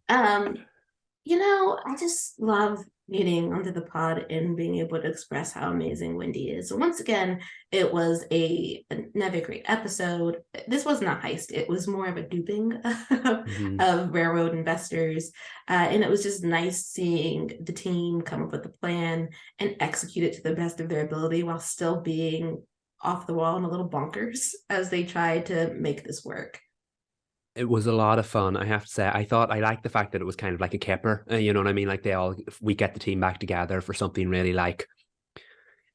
Um, I just love getting onto the pod and being able to express how amazing Wendy is. So once again, it was another great episode. This wasn't a heist; it was more of a duping Hmm. of railroad investors, and it was just nice seeing the team come up with a plan and execute it to the best of their ability while still being off the wall and a little bonkers as they tried to make this work. It was a lot of fun, I have to say. I liked the fact that it was kind of like a kipper. You know what I mean? Like we get the team back together for something really like,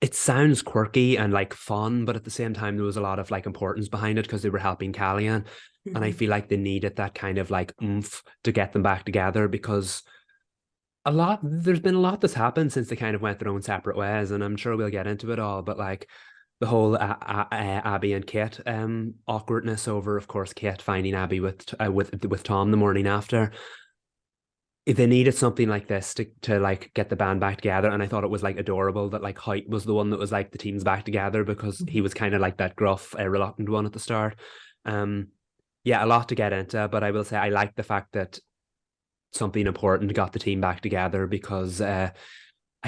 it sounds quirky and like fun, but at the same time, there was a lot of like importance behind it because they were helping Callian. And I Mm-hmm. feel like they needed that kind of like oomph to get them back together because there's been a lot that's happened since they kind of went their own separate ways. And I'm sure we'll get into it all, but like the whole Abby and Kate awkwardness over, of course, Kate finding Abby with Tom the morning after. If they needed something like this to like get the band back together, and I thought it was like adorable that like Hoyt was the one that was like the team's back together because he was kind of like that gruff, reluctant one at the start. Um, yeah, a lot to get into, but I will say I like the fact that something important got the team back together because I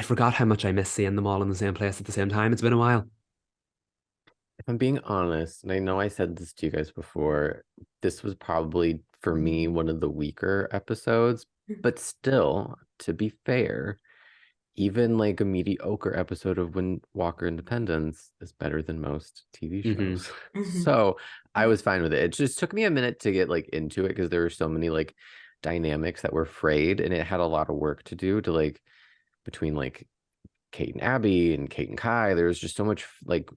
forgot how much I miss seeing them all in the same place at the same time. It's been a while. If I'm being honest, and I know I said this to you guys before, this was probably for me one of the weaker episodes, but still, to be fair, even like a mediocre episode of Wind Walker Independence is better than most TV Hmm. shows. Mm-hmm. So I was fine with it. It just took me a minute to get like into it because there were so many like dynamics that were frayed, and it had a lot of work to do to like between like Kate and Abby and Kate and Kai. There was just so much like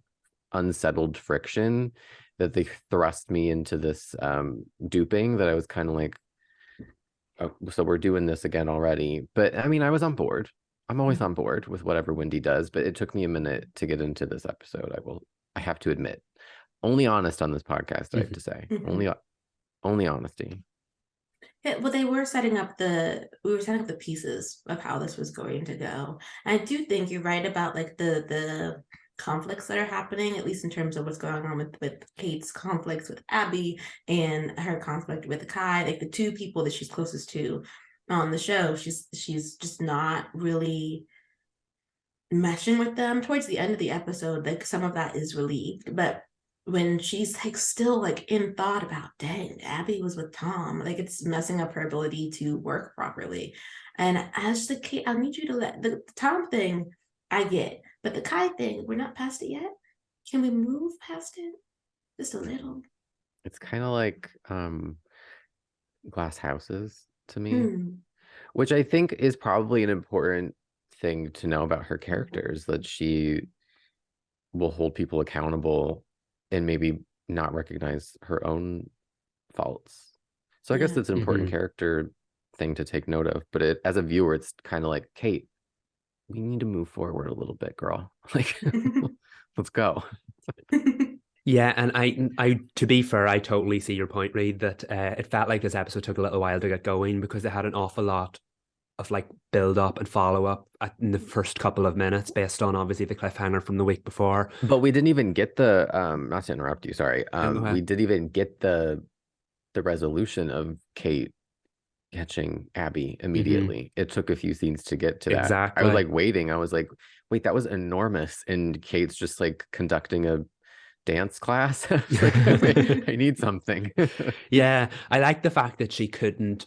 unsettled friction that they thrust me into this duping that I was kind of like, oh, so we're doing this again already. But I mean, I was on board. I'm always on board with whatever Wendy does, but it took me a minute to get into this episode. I have to admit. Only honest on this podcast, I have to say. Mm-hmm. Only honesty. Yeah, well, we were setting up the pieces of how this was going to go. And I do think you're right about like the conflicts that are happening, at least in terms of what's going on with Kate's conflicts with Abby and her conflict with Kai, like the two people that she's closest to on the show. She's just not really meshing with them towards the end of the episode. Like some of that is relieved, but when she's like still like in thought about, dang, Abby was with Tom, like it's messing up her ability to work properly. And as the kid, I need you to let the Tom thing I get, but the Kai thing, we're not past it yet. Can we move past it just a little? It's kind of like glass houses to me, Hmm. which I think is probably an important thing to know about her characters, that she will hold people accountable and maybe not recognize her own faults. So I guess Yeah. that's an important Hmm. character thing to take note of. But as a viewer, it's kind of like, Kate, we need to move forward a little bit, girl. Like, let's go. Yeah, and to be fair, I totally see your point, Reed, that it felt like this episode took a little while to get going because it had an awful lot of like build up and follow up in the first couple of minutes based on obviously the cliffhanger from the week before. But we didn't even get the not to interrupt you, sorry. And go We ahead. didn't even get the resolution of Kate catching Abby Hmm. immediately. It took a few scenes to get to that. I was Exactly. like waiting. I was like, wait, that was enormous. And Kate's just like conducting a dance class. I was like, I need something. Yeah, I like the fact that she couldn't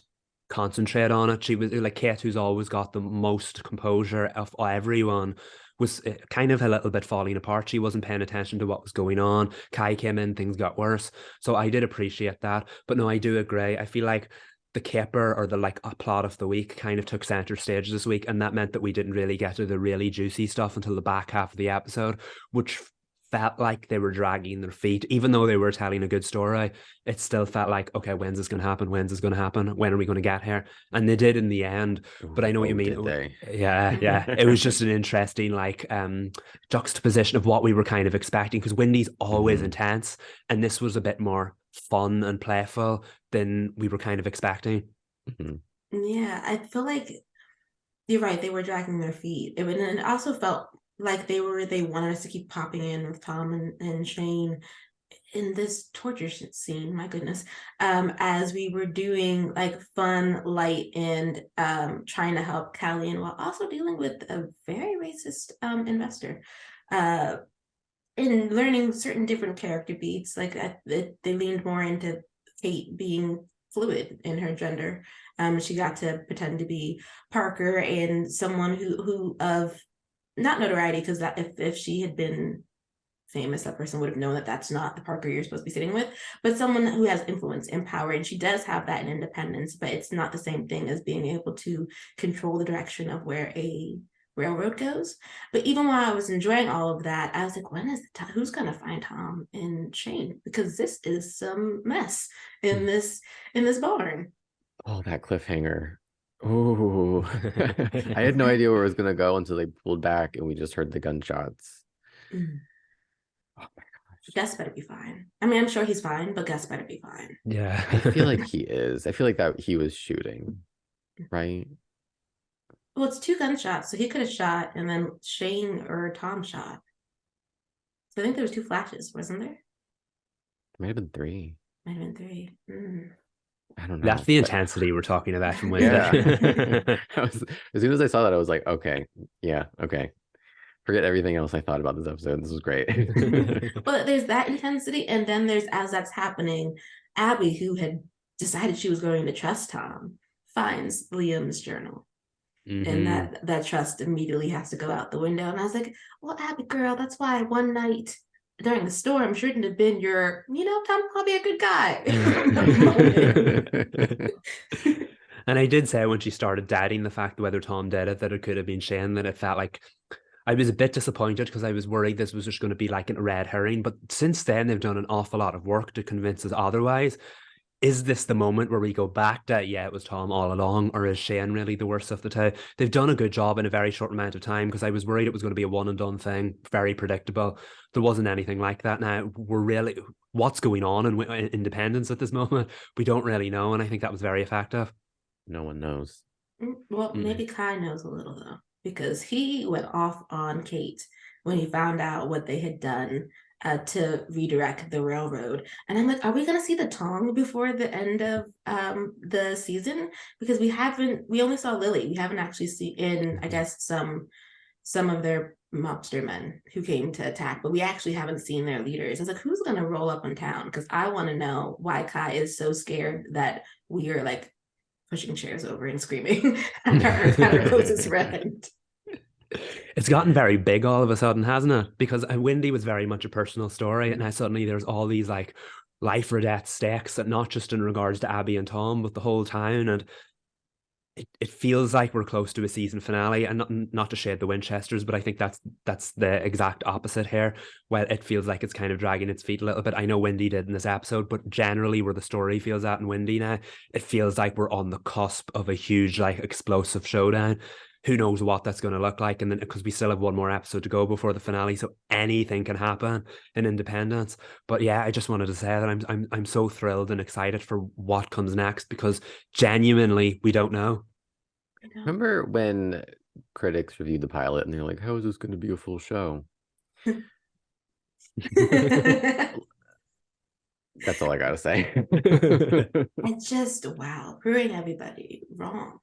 concentrate on it. She was like Kate, who's always got the most composure of everyone, was kind of a little bit falling apart. She wasn't paying attention to what was going on. Kai came in, things got worse. So I did appreciate that. But no, I do agree. I feel like the caper or the like a plot of the week kind of took center stage this week, and that meant that we didn't really get to the really juicy stuff until the back half of the episode, which felt like they were dragging their feet, even though they were telling a good story. It still felt like, okay, when's this going to happen? When's this going to happen? When are we going to get here? And they did in the end. But I know what you Oh, mean. did they? Yeah, yeah. It was just an interesting like juxtaposition of what we were kind of expecting because Wendy's always Mhm. intense, and this was a bit more fun and playful than we were kind of expecting. Mhm. Yeah, I feel like you're right. They were dragging their feet. And it also felt like they wanted us to keep popping in with Tom and Shane in this torture scene, my goodness, as we were doing like fun, light, and trying to help Callie, while also dealing with a very racist investor. In learning certain different character beats, like they leaned more into Kate being fluid in her gender. She got to pretend to be Parker and someone who of not notoriety, because that if she had been famous, that person would have known that that's not the Parker you're supposed to be sitting with, but someone who has influence and power. And she does have that in independence, but it's not the same thing as being able to control the direction of where a railroad goes. But even while I was enjoying all of that, I was like, when is who's gonna find Tom and Shane? Because this is some mess in this barn. Oh, that cliffhanger. Oh, I had no idea where it was gonna go until they pulled back and we just heard the gunshots. Mm. Oh my gosh. Gus better be fine. I mean, I'm sure he's fine, but Gus better be fine. Yeah. I feel like he is. I feel like that he was shooting, right? Well, it's 2 gunshots, so he could have shot, and then Shane or Tom shot. So I think there was 2 flashes, wasn't there? Might have been 3. Might have been 3. I don't know. That's the but- intensity we're talking about from Wendy. Yeah. As soon as I saw that, I was like, okay, yeah, okay. Forget everything else I thought about this episode. This was great. Well, there's that intensity, and then there's, as that's happening, Abby, who had decided she was going to trust Tom, finds Liam's journal. And that trust immediately has to go out the window. And I was like, well, Abby girl, that's why one night during the storm shouldn't have been your, Tom's probably a good guy. And I did say when she started doubting the fact whether Tom did it, that it could have been Shane, that it felt like I was a bit disappointed because I was worried this was just going to be like a red herring. But since then, they've done an awful lot of work to convince us otherwise. Is this the moment where we go back to, yeah, it was Tom all along, or is Shane really the worst of the two? They've done a good job in a very short amount of time, because I was worried it was going to be a one and done thing, very predictable. There wasn't anything like that. Now, we're really, what's going on in Independence at this moment? We don't really know, and I think that was very effective. No one knows. Well, maybe Kai knows a little, though, because he went off on Kate when he found out what they had done to redirect the railroad. And I'm like, are we going to see the Tong before the end of the season? Because we only saw Lily. We haven't actually seen, I guess, some of their mobster men who came to attack, but we actually haven't seen their leaders. I was like, who's going to roll up on town? Because I want to know why Kai is so scared that we are like pushing chairs over and screaming at our closest friend. It's gotten very big all of a sudden, hasn't it? Because Wendy was very much a personal story, and now suddenly there's all these like life or death stakes, and not just in regards to Abby and Tom, but the whole town. And it feels like we're close to a season finale, and not to shade the Winchesters, but I think that's the exact opposite here. Well, it feels like it's kind of dragging its feet a little bit. I know Wendy did in this episode, but generally where the story feels at in Wendy now, it feels like we're on the cusp of a huge like explosive showdown. Who knows what that's going to look like, and then because we still have one more episode to go before the finale, so anything can happen in Independence. But yeah, I just wanted to say that I'm so thrilled and excited for what comes next, because genuinely we don't know. Remember when critics reviewed the pilot and they're like, how is this going to be a full show? That's all I gotta say. It's just, wow, proving everybody wrong.